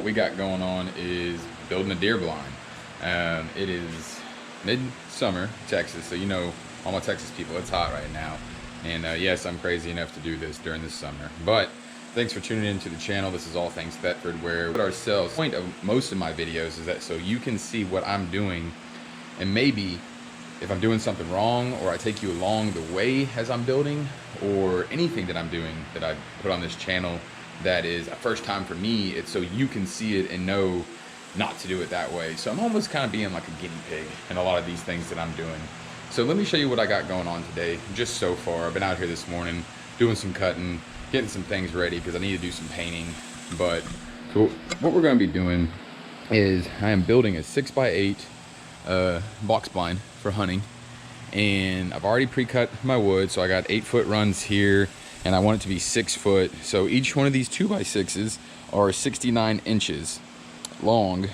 what we got going on is building a deer blind. It is mid-summer, Texas, so you know, all my Texas people, it's hot right now. And yes, I'm crazy enough to do this during the summer. But thanks for tuning into the channel. This is All Things Thetford, where ourselves. The point of most of my videos is that so you can see what I'm doing, and maybe if I'm doing something wrong, or I take you along the way as I'm building, or anything that I'm doing that I put on this channel that is a first time for me, it's so you can see it and know not to do it that way. So I'm almost kind of being like a guinea pig in a lot of these things that I'm doing. So let me show you what I got going on today. Just so far, I've been out here this morning doing some cutting, getting some things ready because I need to do some painting. But so what we're going to be doing is I am building a 6x8 box blind for hunting, and I've already pre-cut my wood, so I got 8-foot runs here, and I want it to be 6 foot. So each one of these 2x6s are 69 inches long,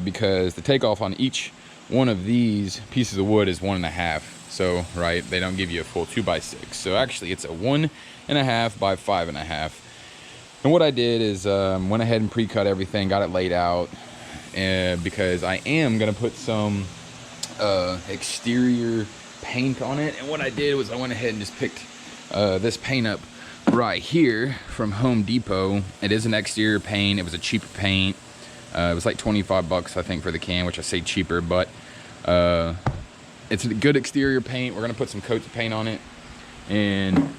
because the takeoff on each one of these pieces of wood is 1.5. So right, they don't give you a full 2x6. So actually it's a 1.5 by 5.5. And what I did is went ahead and pre-cut everything, got it laid out, because I am gonna put some exterior paint on it. And what I did was I went ahead and just picked this paint up right here from Home Depot. It is an exterior paint. It was a cheaper paint. It was like 25 bucks, I think, for the can, which I say cheaper, but it's a good exterior paint. We're gonna put some coats of paint on it, and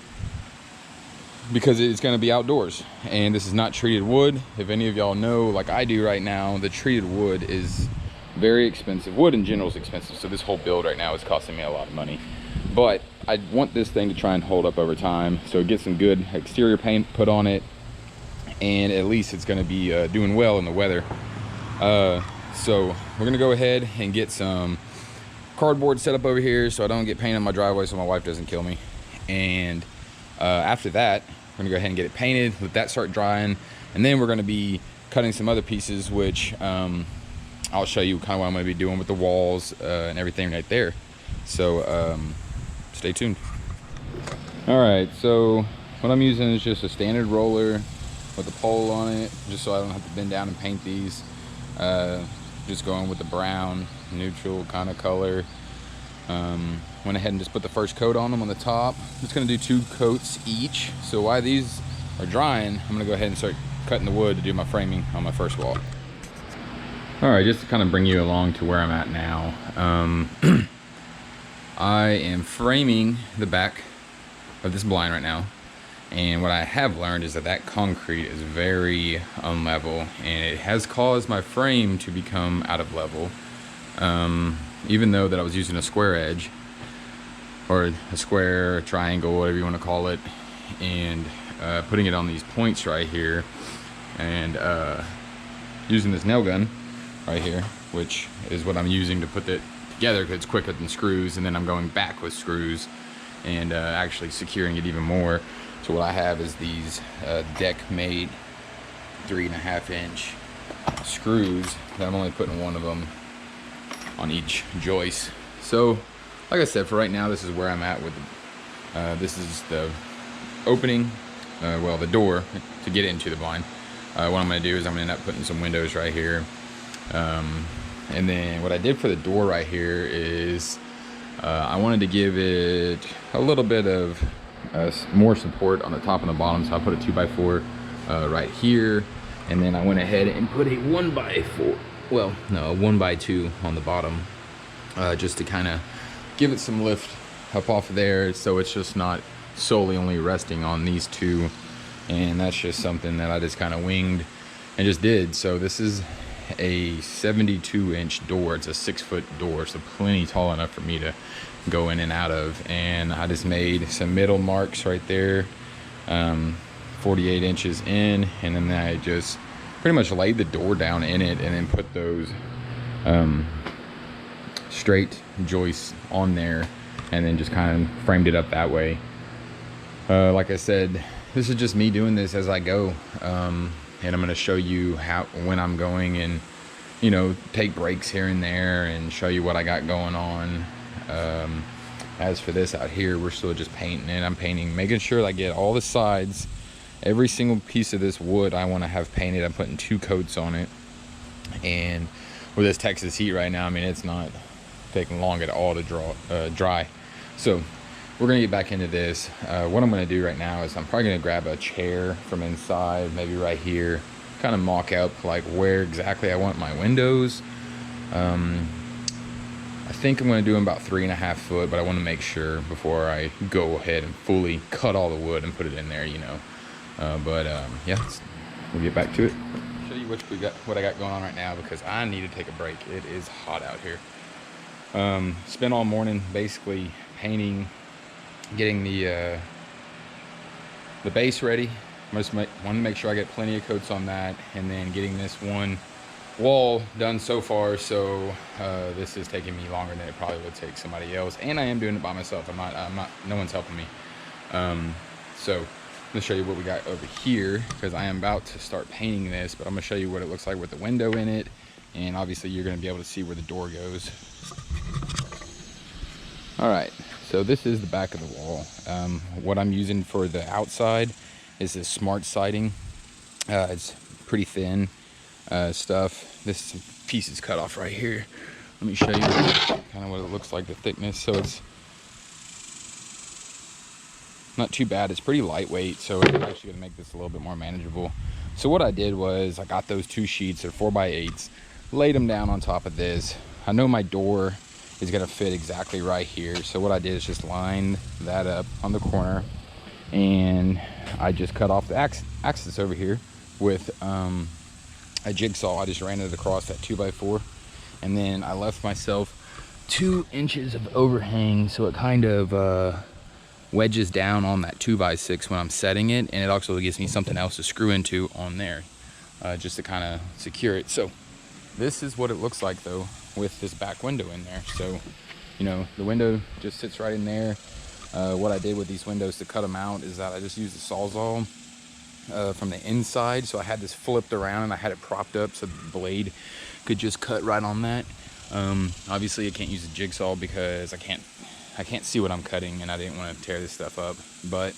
because it's gonna be outdoors, and this is not treated wood. If any of y'all know, like I do right now, the treated wood is very expensive. Wood in general is expensive, so this whole build right now is costing me a lot of money. But I want this thing to try and hold up over time, so get some good exterior paint put on it, and at least it's going to be doing well in the weather. So we're going to go ahead and get some cardboard set up over here so I don't get paint on my driveway, so my wife doesn't kill me. And after that, we're going to go ahead and get it painted, let that start drying, and then we're going to be cutting some other pieces, which I'll show you kind of what I'm going to be doing with the walls and everything right there. So stay tuned. All right, so what I'm using is just a standard roller with a pole on it, just so I don't have to bend down and paint these. Just going with the brown, neutral kind of color. Went ahead and just put the first coat on them on the top. I'm just gonna do 2 coats each. So while these are drying, I'm gonna go ahead and start cutting the wood to do my framing on my first wall. All right, just to kind of bring you along to where I'm at now. I am framing the back of this blind right now. And what I have learned is that concrete is very unlevel, and it has caused my frame to become out of level. Even though that I was using a square edge, or a square, triangle, whatever you want to call it, and putting it on these points right here, and using this nail gun right here, which is what I'm using to put it together because it's quicker than screws, and then I'm going back with screws and actually securing it even more. So what I have is these deck made 3.5 inch screws that I'm only putting one of them on each joist. So like I said, for right now, this is where I'm at with this is the opening, well, the door to get into the blind. What I'm gonna do is I'm gonna end up putting some windows right here. And then what I did for the door right here is I wanted to give it a little bit of more support on the top and the bottom, so I put a 2x4 right here, and then I went ahead and put a 1x4, well, no, a 1x2 on the bottom, just to kind of give it some lift up off of there, so it's just not solely only resting on these two. And that's just something that I just kind of winged and just did. So this is a 72-inch door. It's a 6-foot door, so plenty tall enough for me to go in and out of. And I just made some middle marks right there, 48 inches in, and then I just pretty much laid the door down in it and then put those straight joists on there, and then just kind of framed it up that way. Like I said, this is just me doing this as I go, and I'm going to show you when I'm going, and you know, take breaks here and there and show you what I got going on. As for this out here, we're still just painting it. I'm painting, making sure I get all the sides every single piece of this wood I want to have painted. I'm putting 2 coats on it, and with this Texas heat right now, I mean, it's not taking long at all to dry. So we're gonna get back into this. What I'm gonna do right now is I'm probably gonna grab a chair from inside, maybe right here, kind of mock up like where exactly I want my windows. I think I'm going to do them about 3.5 foot, but I want to make sure before I go ahead and fully cut all the wood and put it in there, you know. Yeah, we'll get back to it. Show you what I got going on right now, because I need to take a break. It is hot out here. Spent all morning basically painting, getting the base ready. I just want to make sure I get plenty of coats on that, and then getting this one wall done so far. So this is taking me longer than it probably would take somebody else, and I am doing it by myself. I'm not no one's helping me. So I'm gonna show you what we got over here, because I am about to start painting this, but I'm gonna show you what it looks like with the window in it, and obviously you're gonna be able to see where the door goes. All right, so this is the back of the wall. What I'm using for the outside is this smart siding. It's pretty thin stuff. This piece is cut off right here. Let me show you kind of what it looks like, the thickness. So it's not too bad. It's pretty lightweight, so it's actually gonna make this a little bit more manageable. So what I did was I got those 2 sheets, they're 4x8s, laid them down on top of this. I know my door is gonna fit exactly right here, so what I did is just lined that up on the corner, and I just cut off the axis over here with a jigsaw. I just ran it across that 2x4, and then I left myself 2 inches of overhang, so it kind of wedges down on that 2x6 when I'm setting it, and it also gives me something else to screw into on there, just to kind of secure it. So this is what it looks like though with this back window in there. So, you know, the window just sits right in there. What I did with these windows to cut them out is that I just used a Sawzall from the inside. So I had this flipped around and I had it propped up so the blade could just cut right on that. Obviously I can't use a jigsaw because I can't see what I'm cutting, and I didn't want to tear this stuff up. But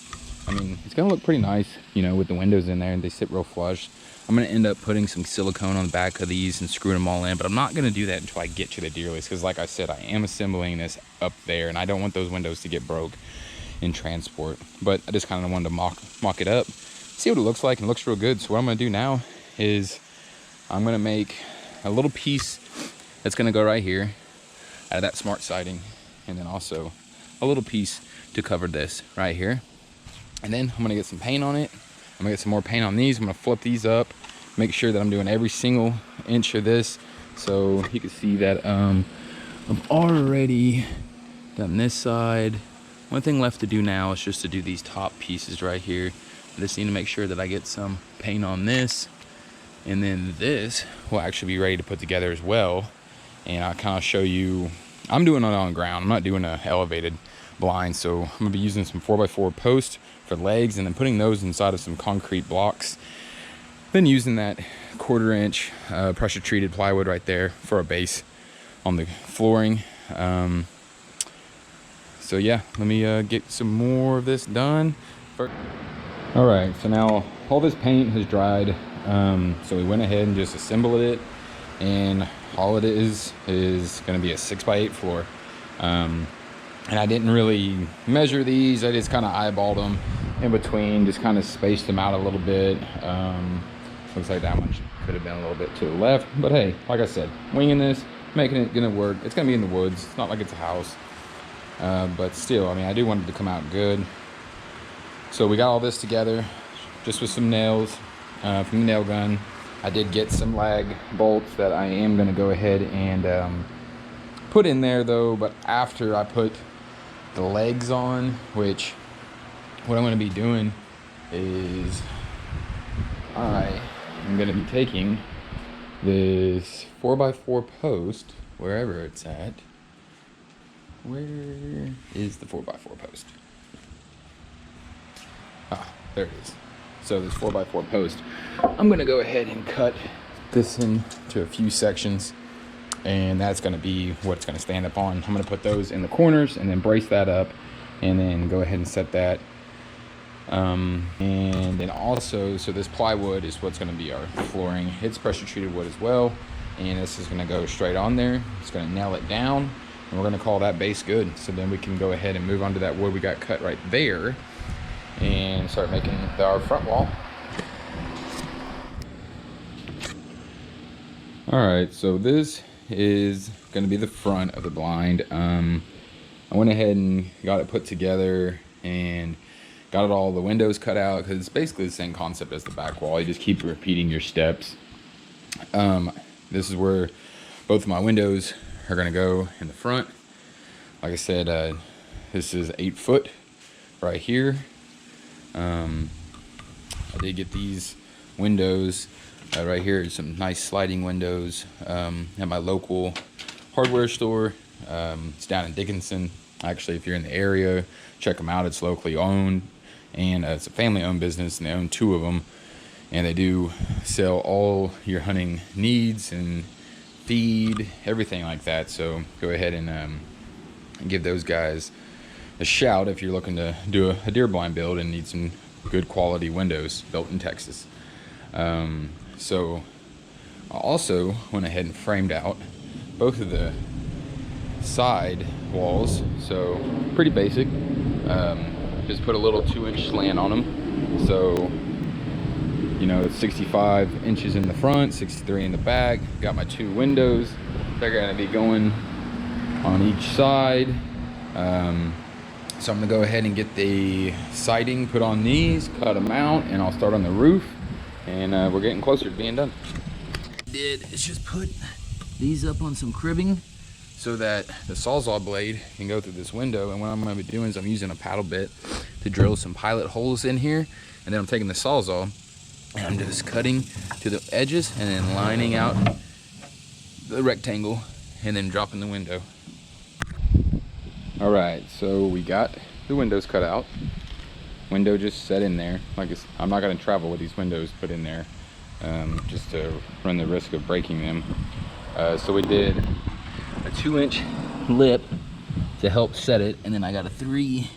I mean, it's gonna look pretty nice, you know, with the windows in there, and they sit real flush. I'm gonna end up putting some silicone on the back of these and screwing them all in, but I'm not gonna do that until I get to the deer list, because like I said, I am assembling this up there, and I don't want those windows to get broke in transport. But I just kind of wanted to mock it up, see what it looks like, and it looks real good. So what I'm gonna do now is I'm gonna make a little piece that's gonna go right here out of that smart siding, and then also a little piece to cover this right here. And then I'm gonna get some paint on it. I'm gonna get some more paint on these. I'm gonna flip these up, make sure that I'm doing every single inch of this. So you can see that I've already done this side. One thing left to do now is just to do these top pieces right here. I just need to make sure that I get some paint on this, and then this will actually be ready to put together as well. And I'll kind of show you, I'm doing it on ground. I'm not doing an elevated blind, so I'm gonna be using some 4x4 posts for legs, and then putting those inside of some concrete blocks. Then using that 1/4 inch pressure treated plywood right there for a base on the flooring. So yeah, let me get some more of this done. All right, so now all this paint has dried. So we went ahead and just assembled it, and all it is gonna be a 6x8 floor. And I didn't really measure these. I just kind of eyeballed them in between, just kind of spaced them out a little bit. Looks like that one could have been a little bit to the left, but hey, like I said, winging this, making it gonna work. It's gonna be in the woods. It's not like it's a house, but still, I mean, I do want it to come out good. So we got all this together just with some nails from the nail gun. I did get some lag bolts that I am gonna go ahead and put in there though, but after I put the legs on, which what I'm going to be doing is I am going to be taking this 4x4 post, wherever it's at. Where is the 4x4 post? Ah, there it is. So this 4x4 post, I'm going to go ahead and cut this into a few sections, and that's going to be what it's going to stand up on. I'm going to put those in the corners and then brace that up, and then go ahead and set that And then also, so this plywood is what's going to be our flooring. It's pressure treated wood as well, and this is going to go straight on there. It's going to nail it down, and we're going to call that base good. So then we can go ahead and move on to that wood we got cut right there and start making our front wall. All right, so this is going to be the front of the blind. I went ahead and got it put together and got all the windows cut out, because it's basically the same concept as the back wall. You just keep repeating your steps. This is where both of my windows are going to go in the front. Like I said, this is 8 foot right here. I did get these windows right here, some nice sliding windows at my local hardware store. It's down in Dickinson. Actually, if you're in the area, check them out. It's locally owned, and it's a family-owned business, and they own 2 of them, and they do sell all your hunting needs and feed, everything like that. So go ahead and give those guys a shout if you're looking to do a deer blind build and need some good quality windows built in Texas. So I also went ahead and framed out both of the side walls, so pretty basic. Just put a little 2-inch slant on them, so you know it's 65 inches in the front, 63 in the back. Got my 2 windows. They're going to be going on each side. So I'm gonna go ahead and get the siding put on these, cut them out, and I'll start on the roof, and we're getting closer to being done. Is just put these up on some cribbing so that the Sawzall blade can go through this window. And what I'm gonna be doing is I'm using a paddle bit to drill some pilot holes in here, and then I'm taking the Sawzall and I'm just cutting to the edges and then lining out the rectangle and then dropping the window. All right, so we got the windows cut out. Window just set in there. I'm not gonna travel with these windows put in there, just to run the risk of breaking them. So we did a 2-inch lip to help set it, and then I got a 3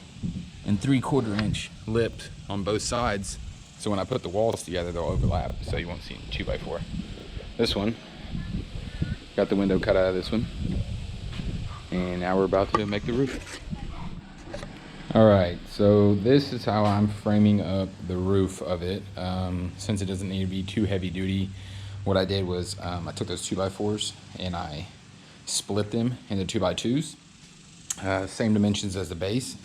3/4 inch lip on both sides. So when I put the walls together, they'll overlap, so you won't see 2x4. This one, got the window cut out of this one. And now we're about to make the roof. All right, so this is how I'm framing up the roof of it. Since it doesn't need to be too heavy duty, what I did was I took those 2x4s and I split them into 2x2s. Same dimensions as the base.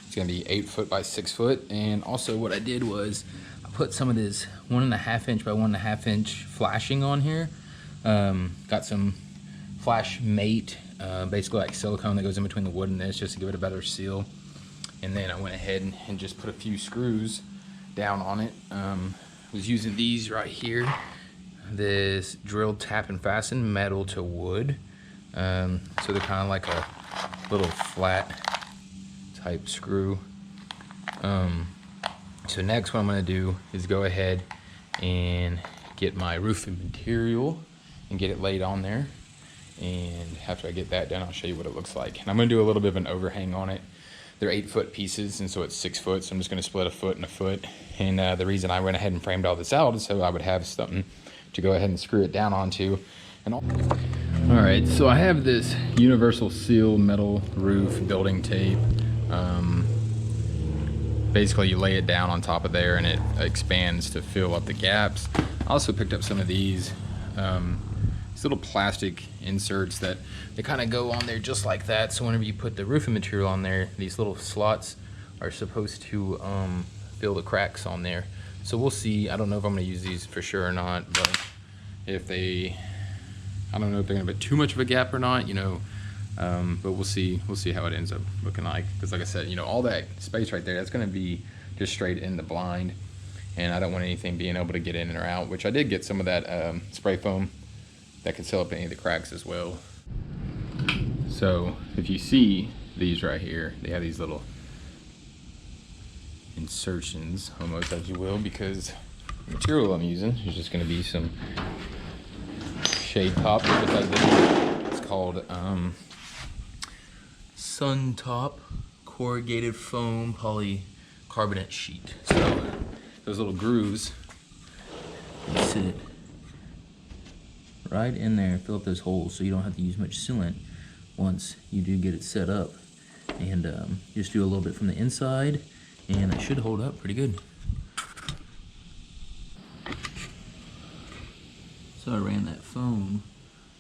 It's gonna be 8 foot by 6 foot. And also what I did was I put some of this 1.5 inch by 1.5 inch flashing on here. Got some flash mate, basically like silicone that goes in between the wood and this, just to give it a better seal. And then I went ahead and just put a few screws down on it. Was using these right here, this drilled tap and fasten metal to wood. So they're kind of like a little flat type screw. So next what I'm gonna do is go ahead and get my roofing material and get it laid on there. And after I get that done, I'll show you what it looks like. And I'm gonna do a little bit of an overhang on it. They're 8 foot pieces, and so it's 6 foot. So I'm just gonna split a foot and a foot. And the reason I went ahead and framed all this out is so I would have something to go ahead and screw it down onto. And all right, so I have this universal seal metal roof building tape. Basically you lay it down on top of there and it expands to fill up the gaps. I also picked up some of these little plastic inserts that they kind of go on there just like that. So whenever you put the roofing material on there, these little slots are supposed to fill the cracks on there. So we'll see. I don't know if I'm going to use these for sure or not, but if they, I don't know if they're going to put too much of a gap or not, you know. But we'll see how it ends up looking like. Because like I said, you know, all that space right there, that's going to be just straight in the blind, and I don't want anything being able to get in or out, which I did get some of that spray foam that can seal up any of the cracks as well. So if you see these right here, they have these little insertions, almost as you will, because the material I'm using is just going to be some shade top, just like this. It's called Sun Top corrugated foam carbonate sheet. So Those little grooves. they sit right in there, fill up those holes so you don't have to use much sealant once you do get it set up. And just do a little bit from the inside, and it should hold up pretty good. So I ran that foam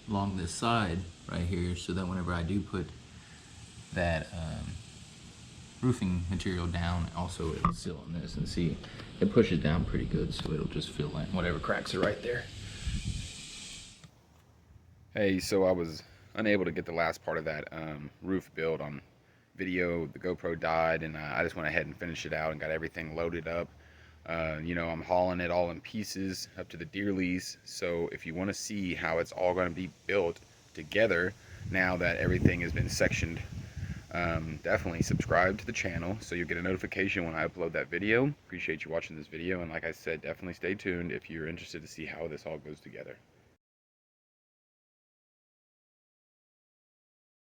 along this side right here so that whenever I do put that roofing material down, also it'll seal on this. And see, it pushes down pretty good, so it'll just fill in whatever cracks are right there. Hey, so I was unable to get the last part of that roof build on video. The GoPro died, and I just went ahead and finished it out and got everything loaded up. You know, I'm hauling it all in pieces up to the Deerleys. So if you want to see how it's all going to be built together now that everything has been sectioned, definitely subscribe to the channel so you'll get a notification when I upload that video. Appreciate you watching this video, and like I said, definitely stay tuned if you're interested to see how this all goes together.